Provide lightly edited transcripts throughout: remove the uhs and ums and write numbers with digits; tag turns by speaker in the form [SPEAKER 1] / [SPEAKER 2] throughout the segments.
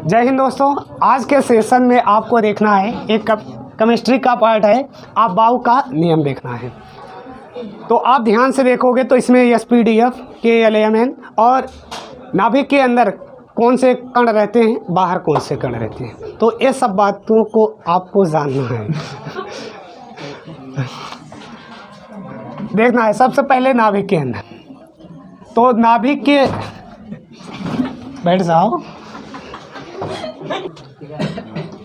[SPEAKER 1] जय हिंद दोस्तों। आज के सेशन में आपको देखना है एक केमिस्ट्री का पार्ट है, आप बाउ का नियम देखना है। तो आप ध्यान से देखोगे तो इसमें SPDF, KLMN और नाभिक के अंदर कौन से कण रहते हैं, बाहर कौन से कण रहते हैं, तो ये सब बातों को आपको जानना है। देखना है सबसे पहले नाभिक के अंदर। तो नाभिक के बैठ जाओ।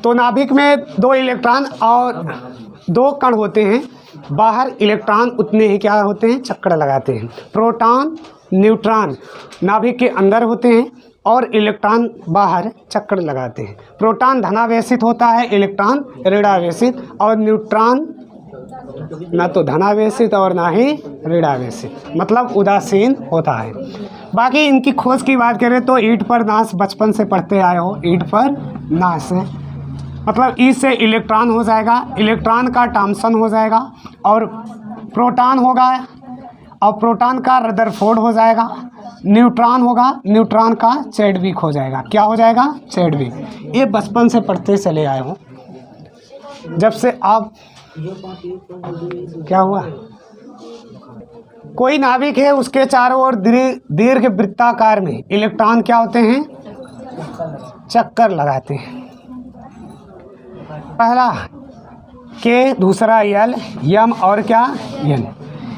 [SPEAKER 1] तो नाभिक में 2 इलेक्ट्रॉन और 2 कण होते हैं। बाहर इलेक्ट्रॉन उतने ही क्या होते हैं, चक्कर लगाते हैं। प्रोटॉन न्यूट्रॉन नाभिक के अंदर होते हैं और इलेक्ट्रॉन बाहर चक्कर लगाते हैं। प्रोटॉन धनावेशित होता है, इलेक्ट्रॉन ऋणावेशित, और न्यूट्रॉन ना तो धनावेशित और ना ही ऋणावेशित, मतलब उदासीन होता है। बाकी इनकी खोज की बात करें तो ईंट पर नाश बचपन से पढ़ते आए हो। ईंट पर नाश है मतलब ई से इलेक्ट्रॉन हो जाएगा, इलेक्ट्रॉन का थॉम्सन हो जाएगा, और प्रोटॉन होगा और प्रोटॉन का रदरफोर्ड हो जाएगा। न्यूट्रॉन होगा, न्यूट्रॉन का चैडविक हो जाएगा। क्या हो जाएगा? चैडविक। ये बचपन से पढ़ते चले आए हो। जब से आप क्या हुआ, कोई नाभिक है उसके चारों ओर दीर्घ वृत्ताकार में इलेक्ट्रॉन क्या होते हैं, चक्कर लगाते हैं। पहला के, दूसरा यल, यम और क्या यन।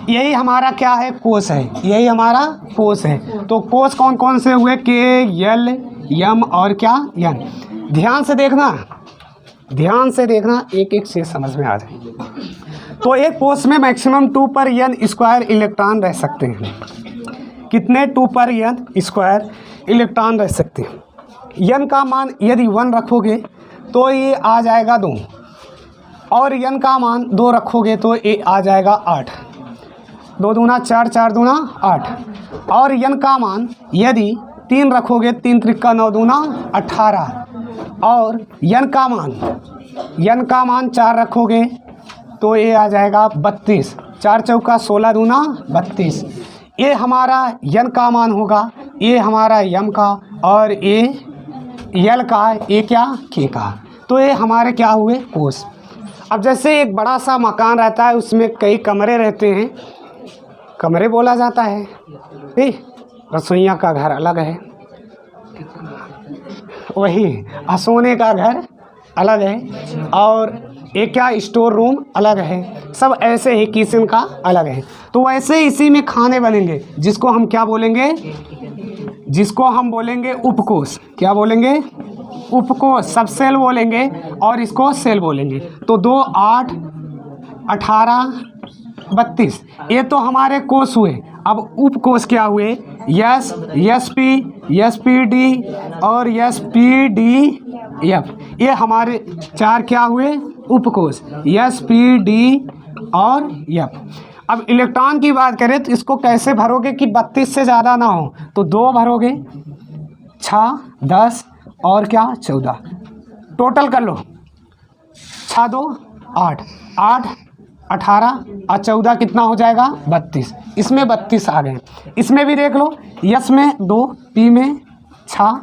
[SPEAKER 1] यही हमारा क्या है, कोष है। यही हमारा कोष है। तो कोष कौन कौन से हुए, के, यल, यम और क्या यन। ध्यान से देखना, ध्यान से देखना, एक एक चीज समझ में आ जाए। तो एक कोष में मैक्सिमम 2 पर n स्क्वायर इलेक्ट्रॉन रह सकते हैं। कितने? 2 पर n स्क्वायर इलेक्ट्रॉन रह सकते हैं। n का मान यदि 1 रखोगे तो ये आ जाएगा 2, और n का मान 2 रखोगे तो ये आ जाएगा 8। 2 दूना 4, 4 दूना 8। और n का मान यदि 3 रखोगे, 3 त्रिका 9 दूना 18। और n का मान 4 रखोगे तो ये आ जाएगा 32। 4 चौका 16 दूना 32। ये हमारा n का मान होगा, ये हमारा m का, और ये यल का, ये क्या k का। तो ये हमारे क्या हुए, कोष। अब जैसे एक बड़ा सा मकान रहता है, उसमें कई कमरे रहते हैं, कमरे बोला जाता है। ठीक, रसोइया का घर अलग है, वही सोने का घर अलग है, और एक क्या स्टोर रूम अलग है। सब ऐसे ही किचन का अलग है। तो वैसे इसी में खाने बनेंगे, जिसको हम क्या बोलेंगे, जिसको हम बोलेंगे उपकोष। क्या बोलेंगे? उपकोष। सब सेल बोलेंगे और इसको सेल बोलेंगे। तो 2, 8, 18, 32 ये तो हमारे कोष हुए। अब उपकोष क्या हुए, यस, SPD और SPDF। ये हमारे 4 क्या हुए, उपकोष, SPD और F। अब इलेक्ट्रॉन की बात करें तो इसको कैसे भरोगे कि 32 से ज़्यादा ना हो। तो 2 भरोगे, 6, 10 और क्या 14। टोटल कर लो, 6, 2, 8, 8, 18 और 14 कितना हो जाएगा, 32। इसमें 32 आ गए। इसमें भी देख लो, यस में 2, पी में 6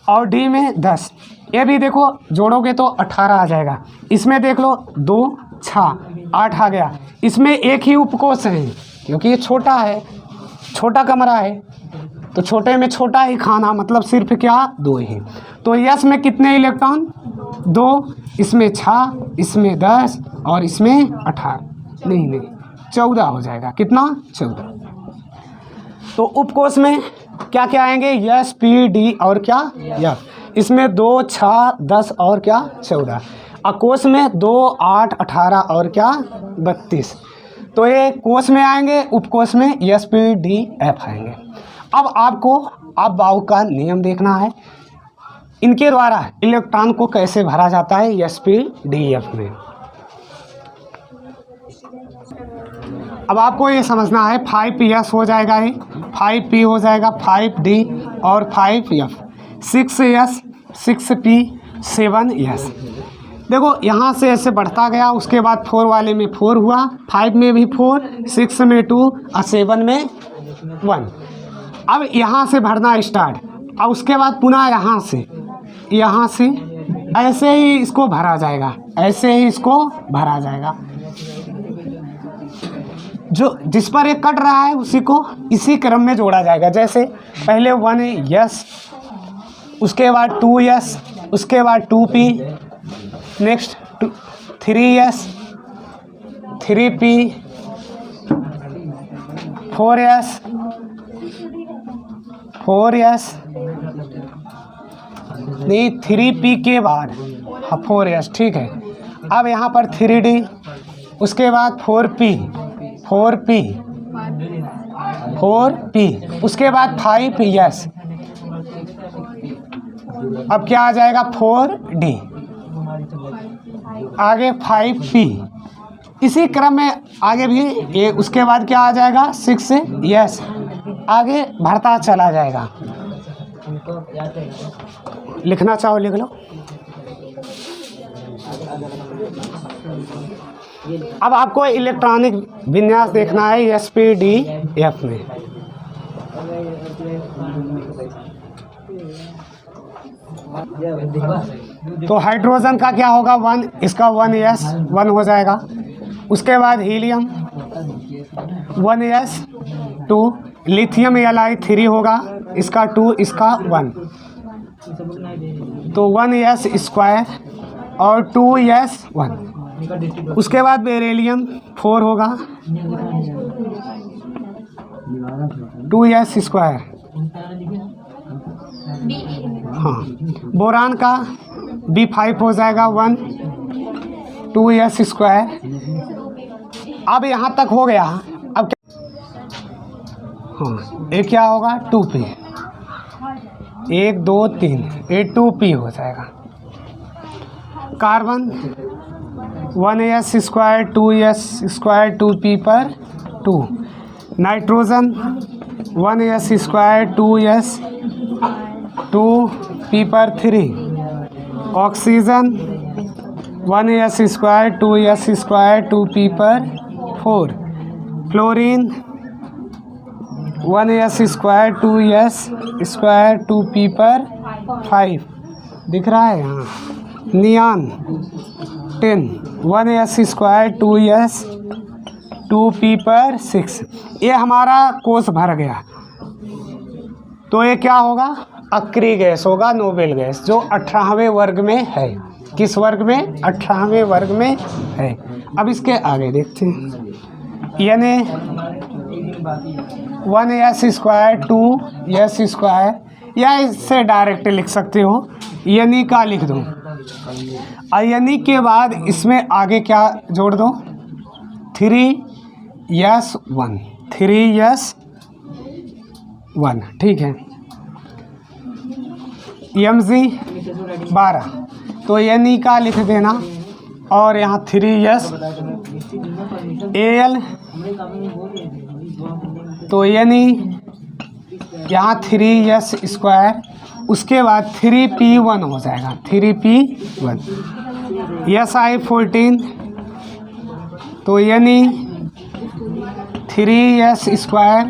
[SPEAKER 1] और डी में 10। ये भी देखो, जोड़ोगे तो 18 आ जाएगा। इसमें देख लो, 2, 6, 8 आ गया। इसमें एक ही उपकोष है क्योंकि ये छोटा है, छोटा कमरा है, तो छोटे में छोटा ही खाना, मतलब सिर्फ क्या, 2 ही। तो यस में कितने इलेक्ट्रॉन, 2, इसमें 6, इसमें 10 और इसमें 18, नहीं 14 हो जाएगा। कितना, 14। तो उपकोष में क्या क्या आएंगे, SPD और क्या F। इसमें 2, 6, 10 और क्या 14। कोष में 2, 8, 18 और क्या 32। तो ये कोष में आएंगे, उपकोष में SPDF आएंगे। अब आपको आप बाउ का नियम देखना है। इनके द्वारा इलेक्ट्रॉन को कैसे भरा जाता है SPDF में। अब आपको ये समझना है, 5S हो जाएगा, ये 5P हो जाएगा, 5D और 5F, 6S, 6P, 7S। देखो यहाँ से ऐसे बढ़ता गया, उसके बाद 4 वाले में 4 हुआ, 5 में भी 4, 6 में 2 और 7 में 1। अब यहाँ से भरना स्टार्ट, और उसके बाद पुनः यहाँ से यहाँ से ऐसे ही इसको भरा जाएगा, ऐसे ही इसको भरा जाएगा। जो जिस पर एक कट रहा है उसी को इसी क्रम में जोड़ा जाएगा। जैसे पहले 1s, उसके बाद 2s, उसके बाद 2p, next 3s, 3p, 4s, 4s, नहीं 3p के बाद 4s, ठीक है। अब यहाँ पर 3d, उसके बाद 4p, 4p, 4p, उसके बाद 5s, अब क्या आ जाएगा 4d, आगे 5p, इसी क्रम में आगे भी ये, उसके बाद क्या आ जाएगा 6s, आगे बढ़ता चला जाएगा। लिखना चाहो लिख लो। अब आपको इलेक्ट्रॉनिक विन्यास देखना है SPDF में। तो हाइड्रोजन का क्या होगा 1, इसका 1s 1 हो जाएगा। उसके बाद हीलियम 1s 2, लिथियम Li 3 होगा, इसका 2, इसका 1, तो 1s स्क्वायर और 2s 1। उसके बाद बेरिलियम 4 होगा, 2s स्क्वायर। हाँ, बोरान का B5 हो जाएगा 1, 2s स्क्वायर। अब यहाँ तक हो गया। अब क्या, हाँ ये क्या होगा 2p, 1 2 3, ये 2p हो जाएगा। Carbon 1s square 2s square 2p पर 2। Nitrogen 1s square 2s 2p पर 3। Oxygen 1s square 2s square 2p पर 4। Fluorine 1s square 2s square 2p पर 5 दिख रहा है यहाँ। Neon 10 1s square 2s 2p पर 6। ये हमारा कोष भर गया। तो ये क्या होगा अक्रिय गैस होगा, नोबेल गैस, जो 18वें वर्ग में है। किस वर्ग में 18वें वर्ग में है। अब इसके आगे देखते हैं। यानी 1s स्क्वायर 2s स्क्वायर, या इससे डायरेक्ट लिख सकते हो, यानी का लिख दो। यानी के बाद इसमें आगे क्या जोड़ दो 3s 1, 3s 1, ठीक है। Mg 12, तो यानी का लिख देना, और यहाँ 3s। Al, तो यानी यहाँ 3s स्क्वायर, उसके बाद 3p1 हो जाएगा, 3p1। Si 14, तो यानी 3s स्क्वायर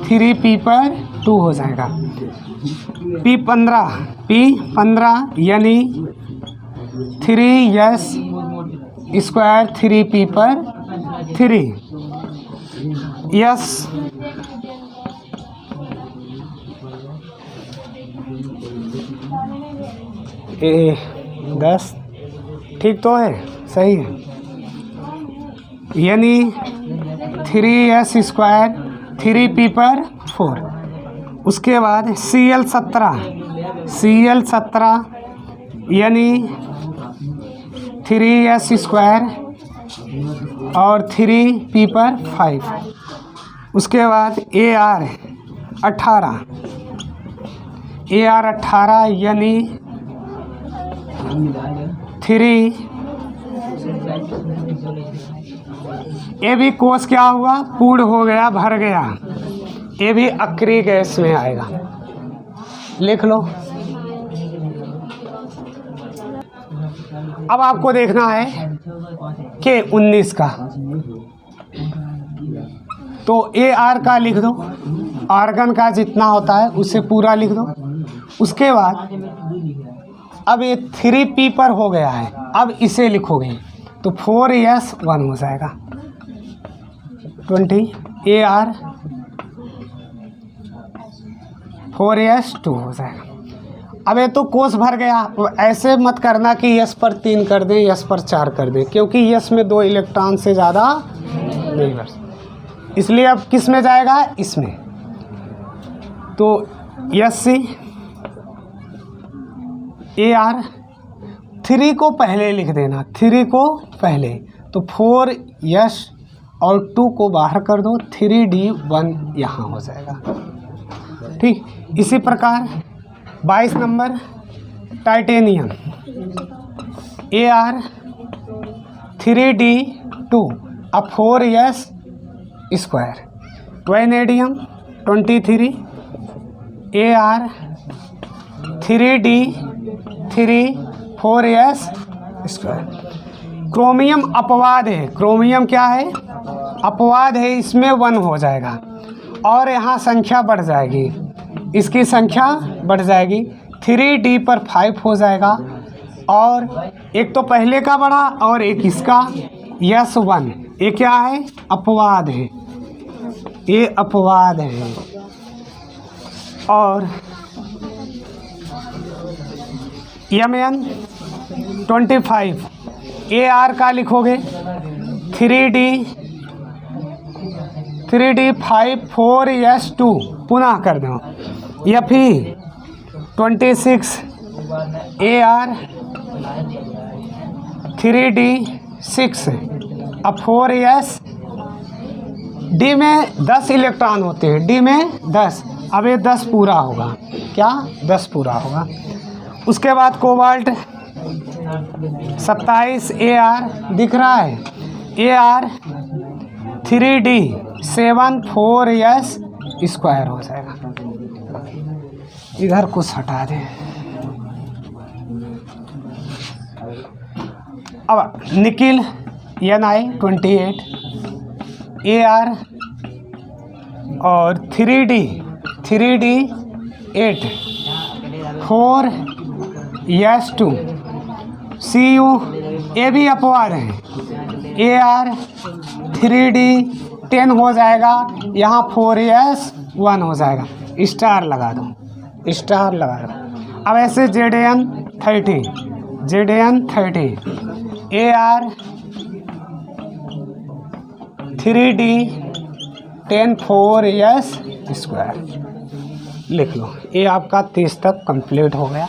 [SPEAKER 1] 3p पर 2 हो जाएगा। P15 यानी 3s स्क्वायर 3p पर 3। यस ए 10, ठीक तो है, सही है। यानी 3s स्क्वायर 3p पर 4। उसके बाद Cl17 यानी 3s स्क्वायर और 3p पर 5। उसके बाद Ar18 यानी 3। ये भी कोष क्या हुआ पूर्ण हो गया, भर गया। ये भी अक्रिय गैस में आएगा, लिख लो। अब आपको देखना है कि 19 का, तो Ar का लिख दो, आर्गन का जितना होता है उसे पूरा लिख दो। उसके बाद अब ये 3p पर हो गया है, अब इसे लिखोगे तो 4s1 हो जाएगा, 20 AR 4s2 हो जाएगा। अब ये तो कोस भर गया, तो ऐसे मत करना कि यस पर 3 कर दें, यस पर 4 कर दें, क्योंकि यस में 2 इलेक्ट्रॉन से ज़्यादा नहीं भर, इसलिए अब किस में जाएगा, इसमें। तो यस सी AR 3 को पहले लिख देना, 3 को पहले, तो 4s और 2 को बाहर कर दो, 3d1 यहाँ हो जाएगा। ठीक, इसी प्रकार 22 नंबर टाइटेनियम AR 3d2 अब 4s square. Vanadium 23 AR 3d3 4s square. Chromium अपवाद है, क्रोमियम क्या है, अपवाद है, इसमें 1 हो जाएगा और यहाँ संख्या बढ़ जाएगी, इसकी संख्या बढ़ जाएगी, 3d पर 5 हो जाएगा, और एक तो पहले का बढ़ा और एक इसका S1, ये क्या है, अपवाद है, ये अपवाद है। और Mn 25 AR का लिखोगे 3d 5 4s2 पुनः कर दो। Fe 26 AR 3d 6 अब 4s, डी में 10 इलेक्ट्रॉन होते हैं, डी में 10, अब ये 10 पूरा होगा, क्या 10 पूरा होगा। उसके बाद कोबाल्ट 27 AR दिख रहा है, AR 3d 7 4s स्क्वायर हो जाएगा। इधर कुछ हटा दें। अब निकिल Ni 28 AR और 3d 8 4s2 Cu ये भी अपवाद है, AR 3d 10 हो जाएगा, यहाँ 4s1 हो जाएगा, स्टार लगा दो, स्टार लगा दो। अब ऐसे Zn 30 AR 3d 10 4s square लिख लो। ये आपका 30 तक कंप्लीट हो गया।